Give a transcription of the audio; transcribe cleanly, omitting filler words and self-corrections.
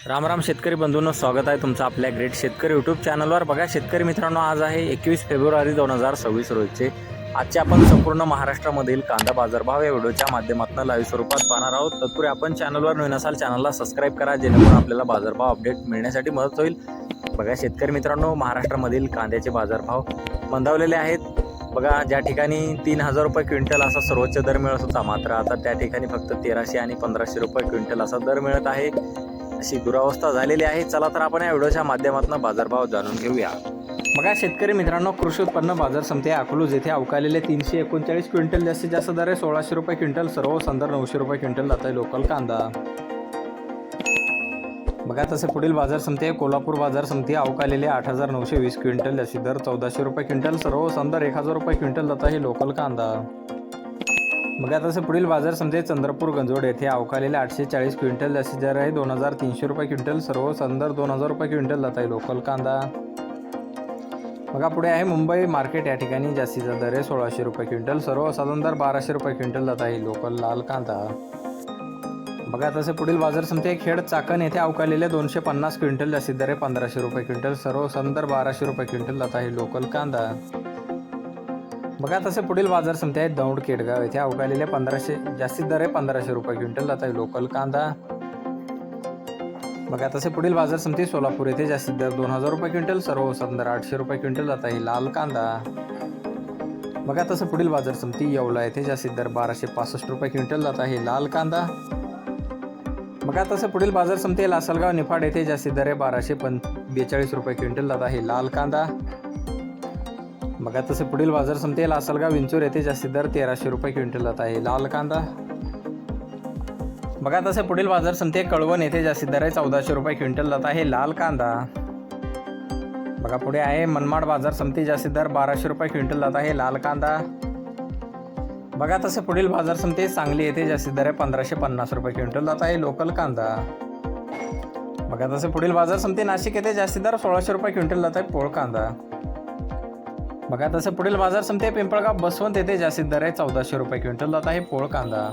राम राम शेतकरी बंधूंनो, स्वागत आहे तुमचं आपल्या ग्रेट शेतकरी यूट्यूब चॅनलवर। बघा शेतकरी मित्रांनो, आज आहे 21 फेब्रुवारी 2026 रोजचे। आजचे आपण संपूर्ण महाराष्ट्रामधील कांदा बाजारभाव या व्हिडिओच्या माध्यमातून लाईव्ह स्वरूपात पाहणार आहोत। तत्पूर्वी आपण चॅनलवर नवीन असाल चॅनलला सबस्क्राईब करा, जेणेकरून आपल्याला बाजारभाव अपडेट मिळण्यासाठी मदत होईल। बघा शेतकरी मित्रांनो, महाराष्ट्रामधील कांद्याचे बाजारभाव मंदावलेले आहेत। बघा ज्या ठिकाणी 3000 रुपये क्विंटल असा सर्वोच्च दर मिळत होता, मात्र आता त्या ठिकाणी फक्त 1300 आणि 1500 रुपये क्विंटल असा दर मिळत आहे। अशी दुरावस्था झालेली आहे। चला तर आपण या व्हिडिओच्या माध्यमातून बाजारभाव जाणून घेऊया। बघा शेतकरी मित्रांनो, कृषी उत्पन्न बाजार समिती अकलूज येथे अवकालेले 339 क्विंटल जास्तीत जास्त दर आहे 1600 रुपये क्विंटल, सर्व संदर्भ 900 रुपये क्विंटल जात आहे लोकल कांदा। बघा तसे पुढील बाजार समिती आहे कोल्हापूर बाजार समिती अवकालेले 8920 क्विंटल जास्तीत दर 1400 रुपये क्विंटल, सर्व संदर्भ 1000 रुपये क्विंटल जात आहे लोकल कांदा। बघा तसे पुढील बाजार समिती चंद्रपूर गंजोड येथे अवकालेले 840 क्विंटल जास्तीत दर आहे 2300 रुपये क्विंटल, सर्व संदर्भ 2000 रुपये क्विंटल जात आहे लोकल कांदा। बघा पुढे आहे मुंबई मार्केट, या ठिकाणी जास्तीचा दर आहे 1600 रुपये क्विंटल, सर्व साधारण दर 1200 रुपये क्विंटल जात आहे लोकल लाल कांदा। बघा तसे पुढील बाजार समिती खेड चाकण येथे अवकालेले 250 क्विंटल जास्तीत दर आहे 1500 रुपये क्विंटल, सर्व संदर्भ 1200 रुपये क्विंटल जात आहे लोकल कांदा। बघा तसे पुढील बाजार समिती आहे दौंड केडगाव येथे अवकालेले 1500 जास्तीत दर आहे 1500 रुपये क्विंटल जात आहे लोकल कांदा। बघा तसे पुढील बाजार समिती सोलापूर येथे जास्तीत दर 2000 रुपये क्विंटल, सर्व संदर्भ 800 रुपये क्विंटल जात आहे लाल कांदा। बघा तसे पुढील बाजार समिती येवला येथे जास्तीत दर 1265 रुपये क्विंटल जात आहे लाल कांदा। बघा तसे पुढील बाजार समिती लासलगाव निफाड येथे जास्तीत दर आहे 1242 रुपये क्विंटल जात आहे लाल कांदा। बघा तसे पुढील बाजार समिती लासलगाव विंचूर येथे जास्तीत दर 1300 रुपये क्विंटल जात आहे लाल कांदा। बघा तसे पुढील बाजार समिती कळवण येथे जास्तीत दर आहे 1400 रुपये क्विंटल जात आहे लाल कांदा। बघा पुढे आहे मनमाड बाजार समिती जास्तीत दर 1200 रुपये क्विंटल जात आहे लाल कांदा। बघा तसे पुढील बाजार समिती सांगली येथे जास्तीत दर आहे 1550 रुपये क्विंटल जात आहे लोकल कांदा। बघा तसे पुढील बाजार समिती नाशिक येथे जास्तीत दर 1600 रुपये क्विंटल जात आहे पोळ कांदा। बघा तसे पुढील बाजार समिती पिंपळगाव बसवंत येथे जास्तीत दर आहे 1400 रुपये क्विंटल जात आहे पोळ कांदा।